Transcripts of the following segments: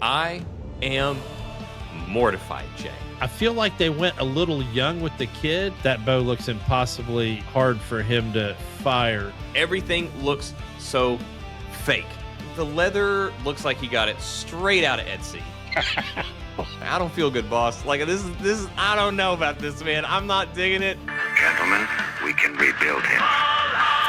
I am mortified, Jay. I feel like they went a little young with the kid. That bow looks impossibly hard for him to fire. Everything looks so fake. The leather looks like he got it straight out of Etsy. I don't feel good, boss. Like this is I don't know about this, man. I'm not digging it. Gentlemen, we can rebuild him.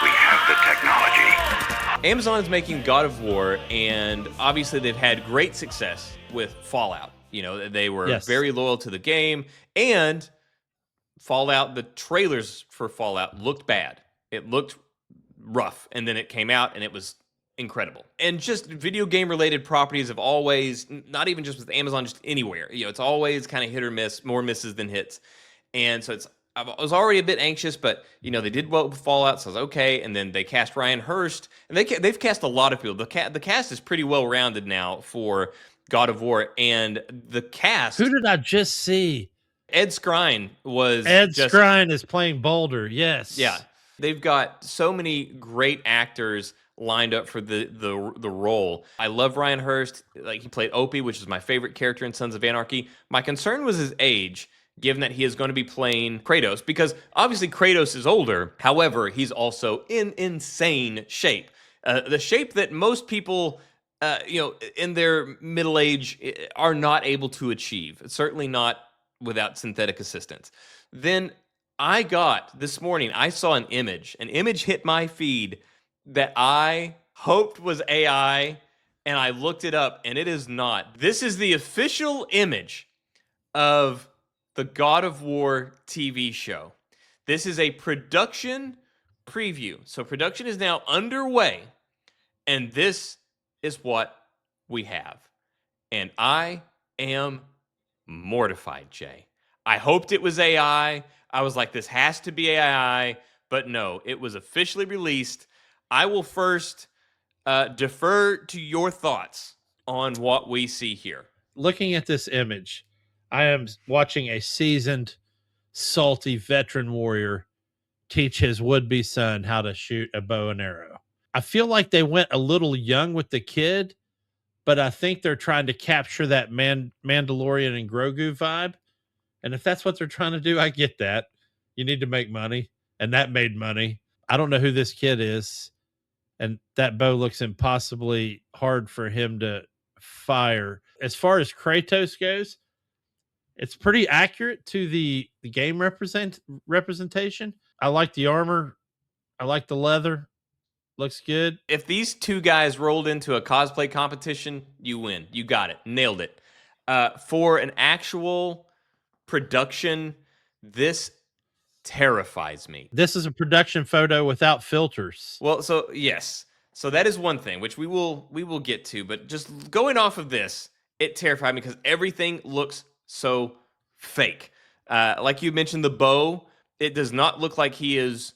We have the technology. Amazon is making God of War, and obviously they've had great success with Fallout. You know, they were very loyal to the game, and Fallout, the trailers for Fallout looked bad. It looked rough, and then it came out, and it was incredible. And just video game related properties have always, not even just with Amazon, just anywhere, you know, it's always kind of hit or miss, more misses than hits. And so I was already a bit anxious, but you know, they did well with Fallout, so I was okay. And then they cast Ryan Hurst, and they've cast a lot of people. The cast is pretty well rounded now for God of War, and the cast. Who did I just see? Ed Skrein was. Skrein is playing Boulder. Yes. Yeah, they've got so many great actors lined up for the role. I love Ryan Hurst. Like, he played Opie, which is my favorite character in Sons of Anarchy. My concern was his age, given that he is going to be playing Kratos, because obviously Kratos is older. However, he's also in insane shape. The shape that most people, you know, in their middle age are not able to achieve. Certainly not without synthetic assistance. Then this morning, I saw an image. An image hit my feed that I hoped was AI, and I looked it up, and it is not. This is the official image of the God of War TV show. This is a production preview. So production is now underway, and this is what we have. And I am mortified, Jay. I hoped it was AI. I was like, this has to be AI, but no, it was officially released. I will first defer to your thoughts on what we see here. Looking at this image, I am watching a seasoned, salty veteran warrior teach his would-be son how to shoot a bow and arrow. I feel like they went a little young with the kid, but I think they're trying to capture that Mandalorian and Grogu vibe. And if that's what they're trying to do, I get that. You need to make money, and that made money. I don't know who this kid is, and that bow looks impossibly hard for him to fire. As far as Kratos goes, it's pretty accurate to the game representation. I like the armor. I like the leather. Looks good. If these two guys rolled into a cosplay competition, you win. You got it. Nailed it. For an actual production, this terrifies me. This is a production photo without filters. Well, so yes. So that is one thing, which we will get to, but just going off of this, it terrified me because everything looks so fake. Like you mentioned, the bow, it does not look like he is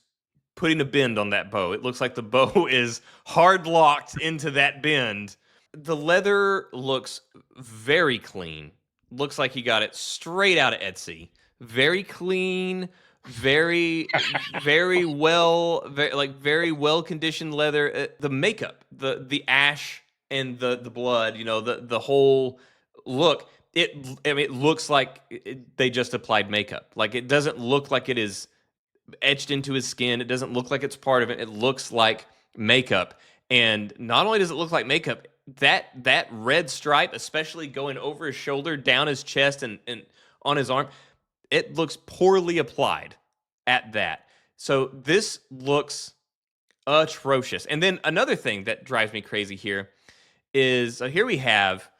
putting a bend on that bow. It looks like the bow is hard locked into that bend. The leather looks very clean. Looks like he got it straight out of Etsy. Very clean, very well conditioned leather. The makeup, the ash and the blood, you know, the whole look. It looks like they just applied makeup. Like, it doesn't look like it is etched into his skin. It doesn't look like it's part of it. It looks like makeup. And not only does it look like makeup, that red stripe, especially going over his shoulder, down his chest, and on his arm, it looks poorly applied at that. So this looks atrocious. And then another thing that drives me crazy here is, so here we have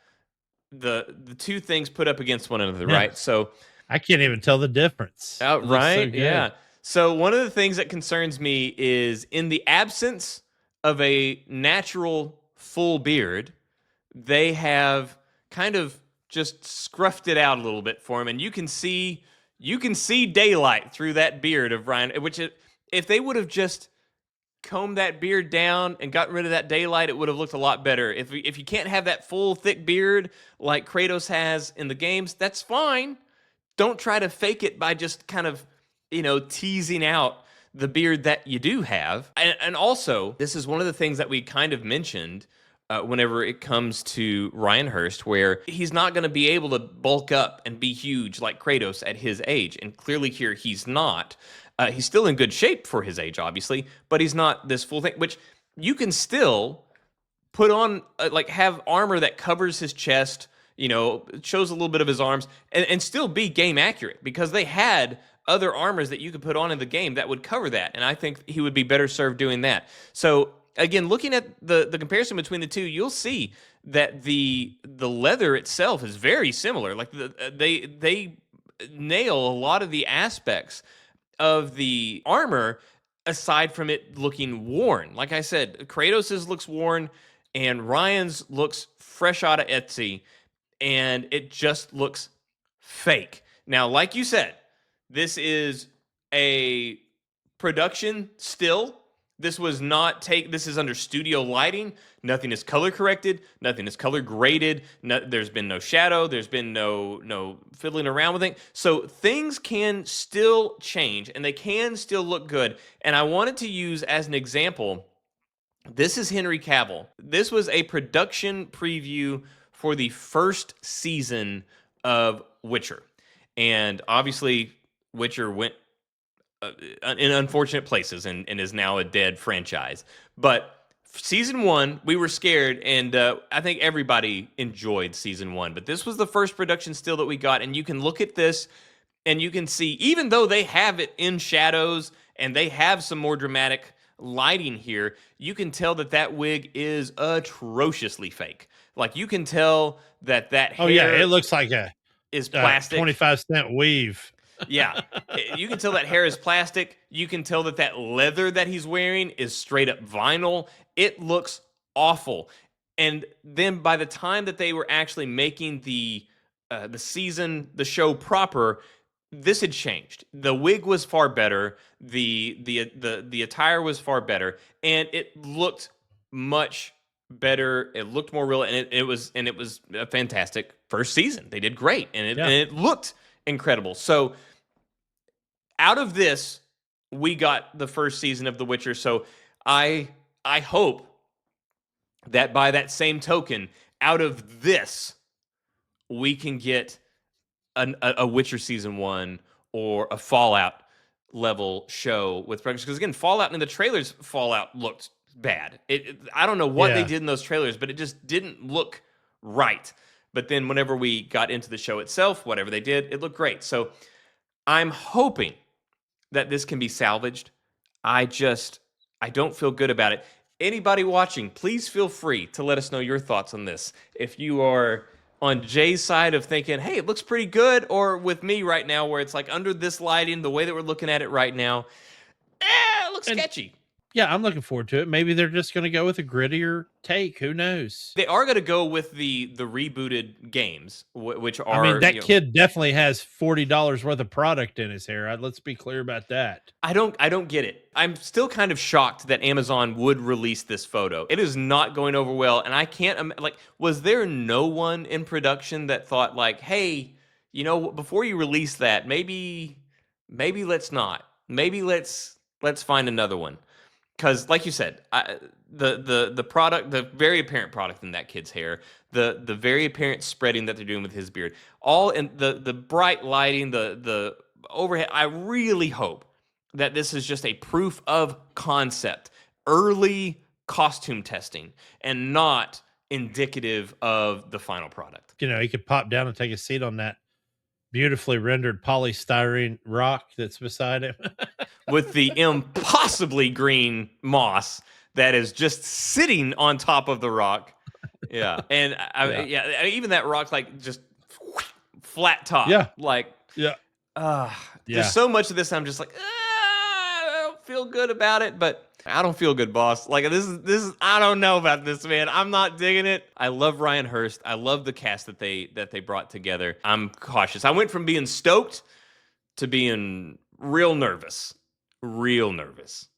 the two things put up against one another, right? So I can't even tell the difference. Right? So yeah. So one of the things that concerns me is, in the absence of a natural full beard, they have kind of just scruffed it out a little bit for him, and you can see daylight through that beard of Ryan. Which, if they would have just combed that beard down and gotten rid of that daylight, it would have looked a lot better. If you can't have that full thick beard like Kratos has in the games, that's fine. Don't try to fake it by just kind of, you know, teasing out the beard that you do have. And also, this is one of the things that we kind of mentioned whenever it comes to Ryan Hurst, where he's not going to be able to bulk up and be huge like Kratos at his age. And clearly here he's not. He's still in good shape for his age, obviously, but he's not this full thing, which you can still put on, like have armor that covers his chest, shows a little bit of his arms, and still be game accurate, because they had other armors that you could put on in the game that would cover that. And I think he would be better served doing that. So again, looking at the comparison between the two, you'll see that the leather itself is very similar. Like they nail a lot of the aspects of the armor, aside from it looking worn. Like I said, Kratos's looks worn and Ryan's looks fresh out of Etsy, and it just looks fake. Now, like you said, this is a production still. This was not this is under studio lighting. Nothing is color corrected. Nothing is color graded. There's been no shadow. There's been no fiddling around with it. So things can still change and they can still look good. And I wanted to use as an example, this is Henry Cavill. This was a production preview for the first season of Witcher. And obviously, Witcher went in unfortunate places and is now a dead franchise. But season 1, we were scared, and I think everybody enjoyed season 1. But this was the first production still that we got, and you can look at this and you can see, even though they have it in shadows and they have some more dramatic lighting here, you can tell that wig is atrociously fake. Like, you can tell that hair, oh yeah, it looks like a is plastic. 25-cent weave. Yeah, you can tell that hair is plastic. You can tell that leather that he's wearing is straight up vinyl. It looks awful. And then by the time that they were actually making the show proper, this had changed. The wig was far better. The attire was far better, and it looked much better. It looked more real, and it was a fantastic first season. They did great, and it looked incredible. So out of this, we got the first season of The Witcher. So I hope that by that same token, out of this, we can get a Witcher season 1 or a Fallout level show with production. Because again, Fallout in the trailers, Fallout looked bad. I don't know what they did in those trailers, but it just didn't look right. But then whenever we got into the show itself, whatever they did, it looked great. So I'm hoping that this can be salvaged. I don't feel good about it. Anybody watching, please feel free to let us know your thoughts on this. If you are on Jay's side of thinking, hey, it looks pretty good, or with me right now where it's like under this lighting, the way that we're looking at it right now, it looks sketchy. Yeah, I'm looking forward to it. Maybe they're just going to go with a grittier take. Who knows? They are going to go with the rebooted games, which are... I mean, that kid definitely has $40 worth of product in his hair. Let's be clear about that. I don't get it. I'm still kind of shocked that Amazon would release this photo. It is not going over well, and I can't... was there no one in production that thought, like, hey, before you release that, maybe let's not. Maybe let's find another one. Because, like you said, the product, the very apparent product in that kid's hair, the very apparent spreading that they're doing with his beard, all in the bright lighting, the overhead. I really hope that this is just a proof of concept, early costume testing, and not indicative of the final product. He could pop down and take a seat on that beautifully rendered polystyrene rock that's beside him. With the impossibly green moss that is just sitting on top of the rock. Yeah. And even that rock, like, just flat top. Yeah. Like, yeah. There's so much of this I'm just like, I don't feel good about it, but I don't feel good, boss. Like, this is I don't know about this, man. I'm not digging it. I love Ryan Hurst. I love the cast that they brought together. I'm cautious. I went from being stoked to being real nervous. Real nervous.